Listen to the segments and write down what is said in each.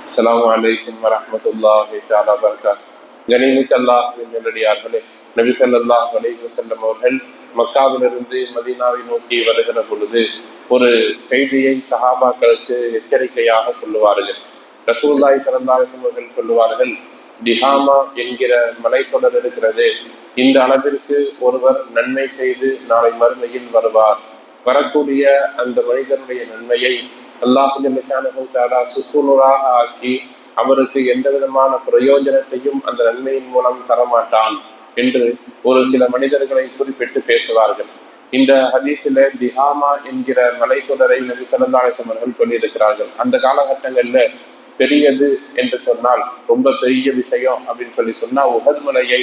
அஸ்ஸலாமு அலைக்கும் வரஹ்மத்துல்லாஹி தஆலா வபரகாத்துஹு. கனிமிக்க அல்லாஹ்வின் நல்லடியார்களே, நபி ஸல்லல்லாஹு அலைஹி வஸல்லம் அவர்கள் மக்காவிலிருந்து மதீனாவை நோக்கி வருகிற பொழுது ஒரு செய்தியை சஹாபாக்களுக்கு எச்சரிக்கையாக சொல்லுவார்கள். ரசூலுல்லாஹி ஸல்லல்லாஹு அலைஹி வஸல்லம் அவர்கள் சொல்லுவார்கள், திஹாமா என்கிற மலைத்தொடர் இருக்கிறது, இந்த அளவிற்கு ஒருவர் நன்மை செய்து நாளை மறுமையில் வருவார். வரக்கூடிய அந்த மனிதனுடைய நன்மையை அல்லாஹ் சுக்குநூறாக ஆக்கி அவருக்கு எந்த விதமான பிரயோஜனத்தையும் அந்த நன்மையின் மூலம் தரமாட்டான் என்று ஒரு சில மனிதர்களை குறிப்பிட்டு பேசுவார்கள். இந்த ஹதீஸில திஹாமா என்கிற மலைத்தொடரை நபி ஸல்லல்லாஹு அலைஹி வஸல்லம் அவர்கள் சொல்லியிருக்கிறார்கள். அந்த காலகட்டங்கள்ல பெரியது என்று சொன்னால் ரொம்ப பெரிய விஷயம் அப்படின்னு சொன்னா உஹது மலையை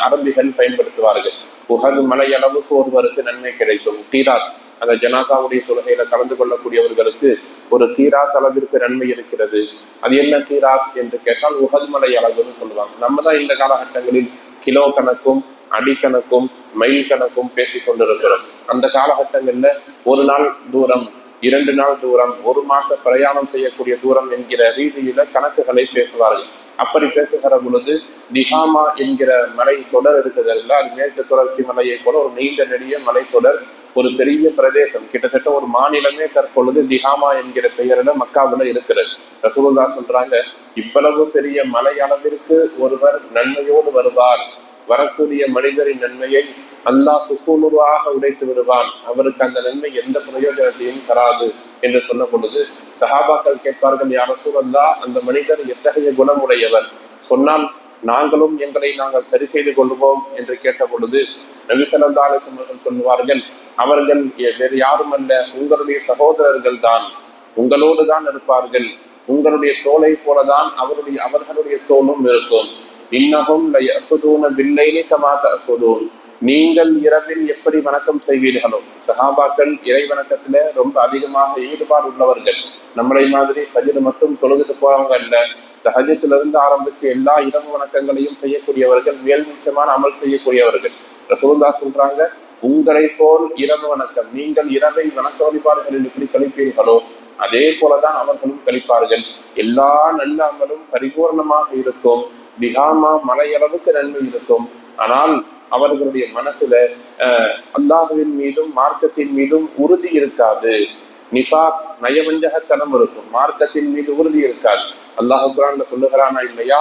அரபிகள் பயன்படுத்துவார்கள். உஹது மலை அளவுக்கு ஒருவருக்கு நன்மை கிடைக்கும். கீராத், அந்த ஜனாசாவுடைய தொழுகையில கலந்து கொள்ளக்கூடியவர்களுக்கு ஒரு கீராத் அளவிற்கு நன்மை இருக்கிறது. அது என்ன கீராத் என்று கேட்டால் உஹது மலை அளவுன்னு சொல்லுவாங்க. நம்ம தான் இந்த காலகட்டங்களில் கிலோ கணக்கும் அடிக்கணக்கும் மைல் கணக்கும் பேசிக் கொண்டிருக்கிறோம். அந்த காலகட்டங்கள்ல ஒரு நாள் தூரம், 2 நாள் தூரம், 1 மாச பிரயாணம் செய்யக்கூடிய தூரம் என்கிற ரீதியில கணக்குகளை பேசுவார்கள். அப்படி பேசுகிற பொழுது திஹாமா என்கிற மலை தொடர் இருக்கிறதுல, அது மேற்கு தொடர்ச்சி மலையை போல ஒரு நீண்ட நெடிய மலை தொடர், ஒரு பெரிய பிரதேசம், கிட்டத்தட்ட ஒரு மாநிலமே தற்பொழுது திஹாமா என்கிற பெயரில் மக்காவுல இருக்கிறது. ரசூலுல்லாஹ் சொல்றாங்க, இவ்வளவு பெரிய மலை அளவிற்கு ஒருவர் நன்மையோடு வருவார். வரக்கூடிய மனிதரின் நன்மையை அல்லாஹ் சுக்குநூறாக உடைத்து விடுவான். அவருக்கு அந்த நன்மை எந்த பிரயோஜனத்தையும் தராது என்று சொன்ன பொழுது சஹாபாக்கள் கேட்பார்கள், யா ரசூலல்லாஹ், அந்த மனிதர் எத்தகைய குணமுடையவர்? சொன்னால் நாங்களும் நாங்கள் சரி செய்து கொள்வோம் என்று கேட்ட பொழுது நபி ஸல்லல்லாஹு அலைஹி வஸல்லம் சொல்லுவார்கள், அவர்கள் வேறு யாரும் அல்ல, உங்களுடைய சகோதரர்கள் தான், உங்களோடு தான் இருப்பார்கள். உங்களுடைய தோலை போலதான் அவர்களுடைய தோலும் இருக்கும். இன்னஹும் லயஅகுதுன பில்லைலி கமா தஅகுதுன், நீங்கள் இரவில் எப்படி வணக்கம் செய்வீர்களோ. சஹாபாக்கள் இறை வணக்கத்துல ரொம்ப அதிகமாக ஈடுபாடு உள்ளவர்கள். நம்மளை மாதிரி ஃபஜ்ர் மட்டும் தொழுதுட்டு போறவங்க அல்ல. தஹஜ்ஜுதிலிருந்து ஆரம்பிச்சு எல்லா இரவு வணக்கங்களையும் செய்யக்கூடியவர்கள், மேல்மிச்சமான அமல் செய்யக்கூடியவர்கள். ரசூலுல்லாஹ் சொல்றாங்க, உங்களை போல் இரவு வணக்கம், நீங்கள் இரவை வணக்க வழிபாடுகளில் எப்படி கழிப்பீர்களோ அதே போலதான் அவர்களும் கழிப்பார்கள். எல்லா நல்ல அமலும் பரிபூர்ணமாக இருக்கும். திஹாமா மலையளவுக்கு நன்மை இருக்கும். ஆனால் அவர்களுடைய மனசுல அல்லாஹ்வின் மீதும் மார்க்கத்தின் மீதும் உறுதி இருக்காது. நிஃபாக், நயவஞ்சகத்தனம் இருக்கும். மார்க்கத்தின் மீது உறுதி இருக்காது. அல்லாஹ் குர்ஆன்ல சொல்லுகிறானா இல்லையா,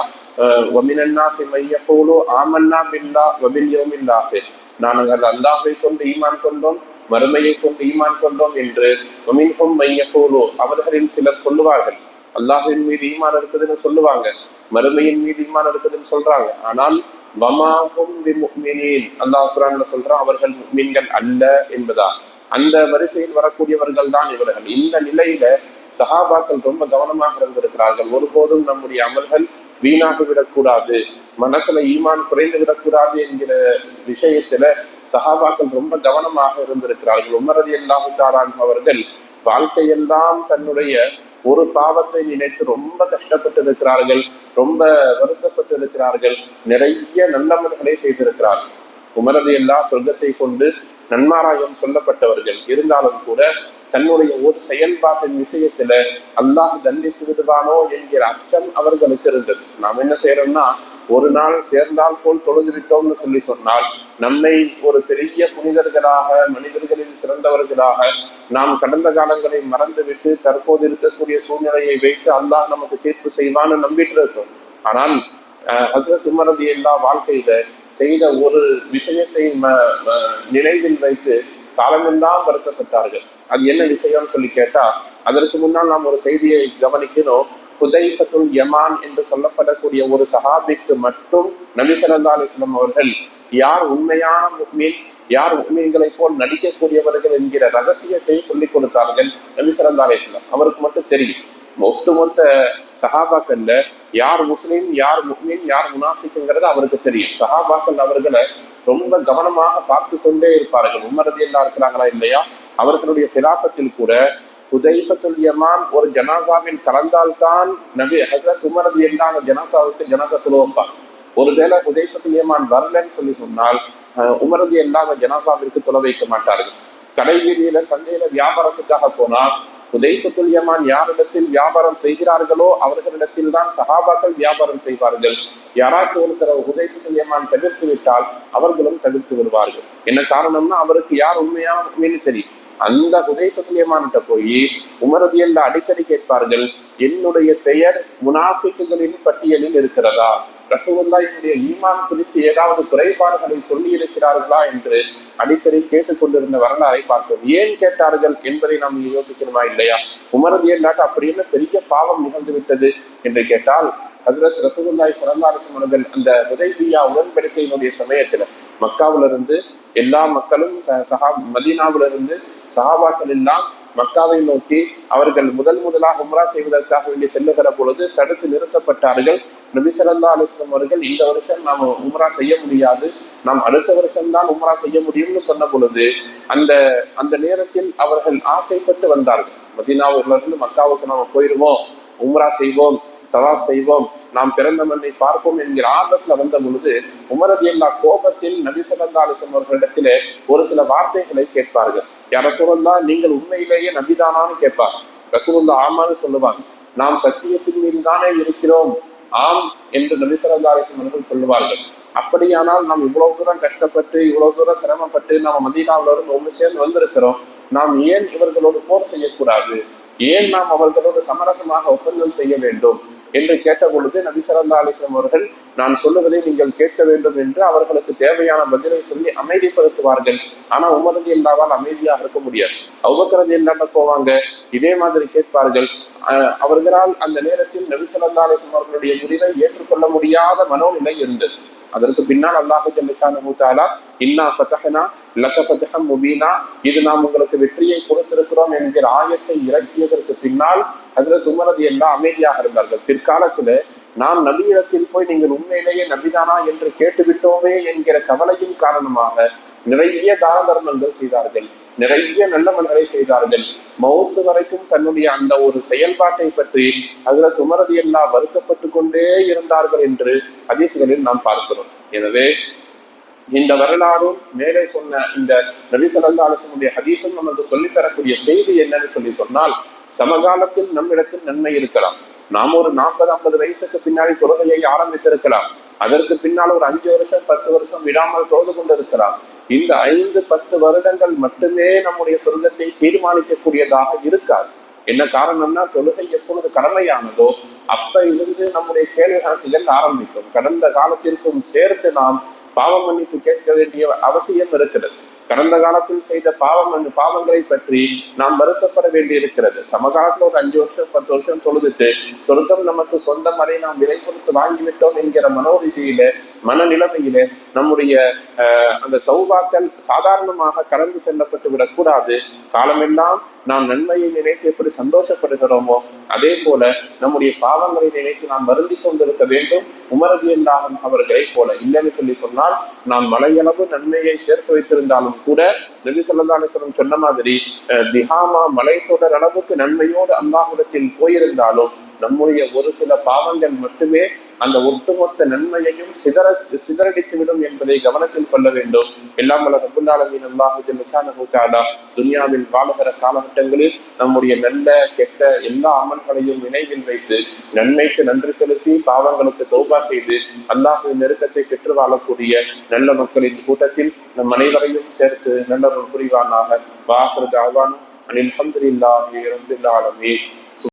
வமினன் நாஸி மையகூலு ஆமன்னா பில்லாஹ் வபில் யௌமில் ஆகிர், நாங்கள் அல்லாஹ்வை கொண்டு ஈமான் கொண்டோம், மறுமையை கொண்டு ஈமான் கொண்டோம் என்று. வமின்ஹும் மையகூலு, அவர்களின் சிலர் சொல்லுவார்கள், அல்லாஹ்வின் மீது ஈமான் இருக்குதுன்னு சொல்லுவாங்க, மறுமையின் மீது ஈமான் இருக்குதுன்னு சொல்றாங்க. ஆனால் வமாஹும் பிமுஃமினீன், அல்லாஹ் குர்ஆன்ல சொல்றான், அவர்கள் முஃமின்கள் அல்ல என்பதா. அந்த வரிசையில் வரக்கூடியவர்கள் தான் இவர்கள். இந்த நிலையில சஹாபாக்கள் ரொம்ப கவனமாக இருந்திருக்கிறார்கள். ஒருபோதும் நம்முடைய அமல்கள் வீணாகி விடக்கூடாது, மனசுல ஈமான் குறைந்து விடக்கூடாது என்கிற விஷயத்துல சஹாபாக்கள் ரொம்ப கவனமாக இருந்திருக்கிறார்கள். உமர் ரலியல்லாஹு தஆலா அன்ஹு அவர்கள் வாழ்க்கையெல்லாம் தன்னுடைய ஒரு பாவத்தை நினைத்து ரொம்ப கஷ்டப்பட்டு இருக்கிறார்கள், ரொம்ப வருத்தப்பட்டு இருக்கிறார்கள், நிறைய நல்லமல்களை செய்திருக்கிறார்கள். உமர் ரலியல்லாஹு சொர்க்கத்தை கொண்டு நன்மாராயம் சொல்லப்பட்டவர்கள். இருந்தாலும் கூட தன்னுடைய ஒரு செயல்பாட்டின் விஷயத்துல அல்லாஹ் தண்டித்து விடுவானோ என்கிற அச்சம் அவர்களுக்கு இருந்தது. நாம் என்ன செய்யறோம்னா, ஒரு நாள் சேர்ந்தால் போல் தொழுது விட்டோம்னு சொன்னால் நம்மை ஒரு பெரிய புனிதர்களாக, மனிதர்களில் சிறந்தவர்களாக நாம் கடந்த காலங்களை மறந்துவிட்டு தற்போது இருக்கக்கூடிய சூழ்நிலையை வைத்து அல்லாஹ் நமக்கு தீர்ப்பு செய்வான்னு நம்பிட்டு இருக்கோம். ஆனால் ஹஸ்ரத் உமர் ரலியல்லாஹு வாழ்க்கையில செய்த ஒரு விஷயத்தை நினைவில் வைத்து காலமெல்லாம் வருத்தப்பட்டார்கள். அது என்ன விஷயம்னு சொல்லி கேட்டா, அதற்கு முன்னால் நாம் ஒரு செய்தியை கவனிக்கணும். ஹுதைஃபத்துல் யமான் என்று சொல்லப்படக்கூடிய ஒரு சஹாபிக்கு மட்டும் நபி ஸல்லல்லாஹு அலைஹி வஸல்லம் அவர்கள் யார் உண்மையான முஃமின், யார் முஃமின்களை போல் நடிக்கக்கூடியவர்கள் என்கிற ரகசியத்தை சொல்லிக் கொடுத்தார்கள் நபி ஸல்லல்லாஹு அலைஹி வஸல்லம். அவருக்கு மட்டும் தெரியும். ஒட்டுமொத்த சஹாபாக்கள்ல யார் முஸ்லிம், யார் முஃமின், யார் முனாஃபிக்ங்கிறது அவருக்கு தெரியும். சஹாபாக்கள் அவர்களை ரொம்ப கவனமாக பார்த்து கொண்டே இருப்பார்கள். உமர் ரலியல்லாஹு இருக்கிறாங்களா இல்லையா, அவர்களுடைய கிலாஃபத்தில் கூட ஹுதைஃபத்துல் யமான் ஒரு ஜனாசாவில் கலந்தால்தான் நபி ஹஸரத் உமர் ரலியல்லாஹு ஜனாசாவுக்கு ஜனாசா தொழுவாங்க. ஒருவேளை ஹுதைஃபத்துல் யமான் வரலன்னு சொன்னால் உமர் ரலியல்லாஹு ஜனாசாவிற்கு தொலை வைக்க மாட்டார்கள். கடை வீதியில சந்தையில வியாபாரத்துக்காக போனா ஹுதைஃபத்துல் யமான் யாரிடத்தில் வியாபாரம் செய்கிறார்களோ அவர்களிடத்தில் தான் சஹாபாக்கள் வியாபாரம் செய்வார்கள். யாராச்சும் ஒருத்தர ஹுதைஃபத்துல் யமான் தவிர்த்து விட்டால் அவர்களும் தவிர்த்து விடுவார்கள். என்ன காரணம்னா அவருக்கு யார் உண்மையான உண்மைன்னு தெரியும். அந்த ஹுதைஃபத்துல் யமான்கிட்ட போய் உமர் ரலியல்லாஹு அடிக்கடி கேட்பார்கள், என்னுடைய பெயர் முனாஃபிக்குகளின் பட்டியலில் இருக்கிறதா, ரசூலுல்லாஹினுடைய ஈமான் குறித்து ஏதாவது குறைபாடுகளை சொல்லி இருக்கிறார்களா என்று அடிக்கடி கேட்டுக்கொண்டிருந்த வரலாறை பார்க்கிறோம். ஏன் கேட்டார்கள் என்பதை நாம் யோசிக்கணுமா இல்லையா? உமர் ரலியல்லாஹு அப்படி என்ன பெரிய பாவம் நிகழ்ந்து விட்டது என்று கேட்டால், ஹஜ்ரத் ரசூலுல்லாஹி ஸல்லல்லாஹு அலைஹி வஸல்லம் அவர்கள் அந்த ஹுதைபியா உடன்படிக்கையினுடைய சமயத்துல மக்காவிலிருந்து எல்லா மக்களும் மதீனாவிலிருந்து சஹாபாக்கள் எல்லாம் மக்காவை நோக்கி அவர்கள் முதலாக உம்ரா செய்வதற்காக வேண்டி செல்லுகிற பொழுது தடுத்து நிறுத்தப்பட்டார்கள். நபி ஸல்லல்லாஹு அலைஹி வஸல்லம் அவர்கள் இந்த வருஷம் நாம் உம்ரா செய்ய முடியாது, நாம் அடுத்த வருஷம்தான் உம்ரா செய்ய முடியும்னு சொன்ன பொழுது அந்த நேரத்தில் அவர்கள் ஆசைப்பட்டு வந்தார்கள். மதீனாவிலிருந்து மக்காவுக்கு நாம் போயிடுவோம், உம்ரா செய்வோம், தவாப் செய்வோம், நாம் பிறந்த மண்ணை பார்ப்போம் என்கிற ஆர்வத்துல வந்த பொழுது உமர் ரலியல்லாஹு கோபத்தில் நபி ஸல்லல்லாஹு அலைஹி வஸல்லம் அவர்களிடத்திலே ஒரு சில வார்த்தைகளை கேட்பார்கள். யா ரசூலுல்லாஹ், நீங்கள் உண்மையிலேயே நபிதானான்னு கேட்பார். ரசூலுல்லாஹ் ஆமான்னு சொல்லுவாங்க. நாம் சத்தியத்தின் மீது தானே இருக்கிறோம், ஆம் என்று நபி ஸல்லல்லாஹு அலைஹி வஸல்லம் அவர்கள் சொல்லுவார்கள். அப்படியானால் நாம் இவ்வளவு தூரம் கஷ்டப்பட்டு இவ்வளவு தூரம் சிரமப்பட்டு நாம் மதீனாவில இருந்து ஒன்று சேர்ந்து வந்திருக்கிறோம், நாம் ஏன் இவர்களோடு போர் செய்யக்கூடாது, ஏன் நாம் அவர்களோடு சமரசமாக ஒப்பந்தம் செய்ய வேண்டும் என்று கேட்ட பொழுது நபி ஸல்லல்லாஹு அலைஹி வஸல்லம் அவர்கள், நான் சொல்லுவதை நீங்கள் கேட்க வேண்டும் என்று அவர்களுக்கு தேவையான பதிலை சொல்லி அமைதிப்படுத்துவார்கள். ஆனா உமர் ரலியல்லாஹு அமைதியாக இருக்க முடியாது. அபூபக்கர் ரலியல்லாஹு போவாங்க, இதே மாதிரி கேட்பார்கள். அவர்களால் அந்த நேரத்தில் நபி ஸல்லல்லாஹு அலைஹி வஸல்லம் அவர்களுடைய முடிவை ஏற்றுக்கொள்ள முடியாத மனோநிலை இருந்தது. அதற்கு பின்னால் அல்லாஹ் ஜல்ல ஷானஹு தஆலா இன்னா ஃபதஹ்னா லக ஃபதஹம் முபீனா, இது நாம் உங்களுக்கு வெற்றியை கொடுத்திருக்கிறோம் என்கிற ஆயத்தை இறக்கியதற்கு பின்னால் ஹஜ்ரத் உமர் ரலியல்லாஹு அமைதியாக இருந்தார்கள். பிற்காலத்துல நாம் நபியிடத்தில் போய் நீங்கள் உண்மையிலேயே நபிதானா என்று கேட்டுவிட்டோமே என்கிற கவலையின் காரணமாக நிறைய தான தர்மங்கள் செய்தார்கள், நிறைய நல்லவன்களை செய்தார்கள். மௌத்து வரைக்கும் தன்னுடைய அந்த ஒரு செயல்பாட்டை பற்றி ஹஜ்ரத் உமர் ரலியல்லாஹு வருத்தப்பட்டு கொண்டே இருந்தார்கள் என்று ஹதீஸ்களில் நாம் பார்க்கிறோம். எனவே இந்த வரலாறும் மேலே சொன்ன இந்த நபி ஸல்லல்லாஹு அலைஹி வஸல்லம் ஹதீஸும் நமக்கு சொல்லித்தரக்கூடிய செய்தி என்னன்னு சொல்லி சொன்னால், சமகாலத்தில் நம்மிடத்தில் நன்மை இருக்கலாம். நாம் ஒரு 40-50 வயசுக்கு பின்னாடி தொழுகையை ஆரம்பித்திருக்கலாம். அதற்கு பின்னால் ஒரு 5 வருஷம் 10 வருஷம் விடாமல் தொழுது கொண்டிருக்கலாம். இந்த 5-10 வருடங்கள் மட்டுமே நம்முடைய சொர்க்கத்தை தீர்மானிக்கக்கூடியதாக இருக்காது. என்ன காரணம்னா, தொழுகை எப்பொழுது கடமையானதோ அப்ப இருந்து நம்முடைய கேள்வி கணக்குகள் ஆரம்பிக்கும். கடந்த காலத்திற்கும் சேர்த்து நாம் பாவ மன்னிப்பு கேட்க வேண்டிய அவசியம் இருக்கிறது. கடந்த காலத்தில் செய்த பாவங்களை பற்றி நாம் வருத்தப்பட வேண்டி இருக்கிறது. சமகாலத்துல ஒரு 5 வருஷம் 10 வருஷம் தொழுதுட்டு சொர்க்கம் நமக்கு சொந்தம், அதை நாம் விலை கொடுத்து வாங்கிவிட்டோம் என்கிற மனோரீதியில மனநிலைமையிலே நம்முடைய அந்த தௌபாக்கள் சாதாரணமாக கடந்து செல்லப்பட்டு விடக்கூடாது. காலமெல்லாம் நாம் நன்மையை நினைத்து எப்படி சந்தோஷப்படுகிறோமோ அதே போல நம்முடைய பாவங்களை நினைத்து நாம் வருந்தி கொண்டிருக்க வேண்டும். உமர் ரலியல்லாஹு அவர்களை போல இல்லைன்னு சொல்லி சொன்னால், நாம் மலையளவு நன்மையை சேர்த்து வைத்திருந்தாலும் கூட நபி ஸல்லல்லாஹு அலைஹி வஸல்லம் சொன்ன மாதிரி திஹாமா மலை தொடர் அளவுக்கு நன்மையோடு அல்லாஹ்விடத்தில் போயிருந்தாலும் நம்முடைய ஒரு சில பாவங்கள் மட்டுமே அந்த ஒட்டுமொத்த நன்மையையும் சிதறடித்துவிடும் என்பதை கவனத்தில் கொள்ள வேண்டும். எல்லாம் வல்ல ரப்புல் ஆலமீன் அல்லாஹ் ஜல்ல ஷானஹு தஆலா துன்யாவில் வாழுகிற காலகட்டங்களில் நம்முடைய நல்ல கெட்ட எல்லா அமல்களையும் நினைவில் வைத்து நன்மைக்கு நன்றி செலுத்தி பாவங்களுக்கு தௌபா செய்து அல்லாஹ்வின் நெருக்கத்தை பெற்று வாழக்கூடிய நல்ல மக்களின் கூட்டத்தில் நம் அனைவரையும் சேர்த்து நல்ல புரிவானாக. வாஹிரு தஅவானா அனில் ஹம்துலில்லாஹி ரப்பில் ஆலமீன்.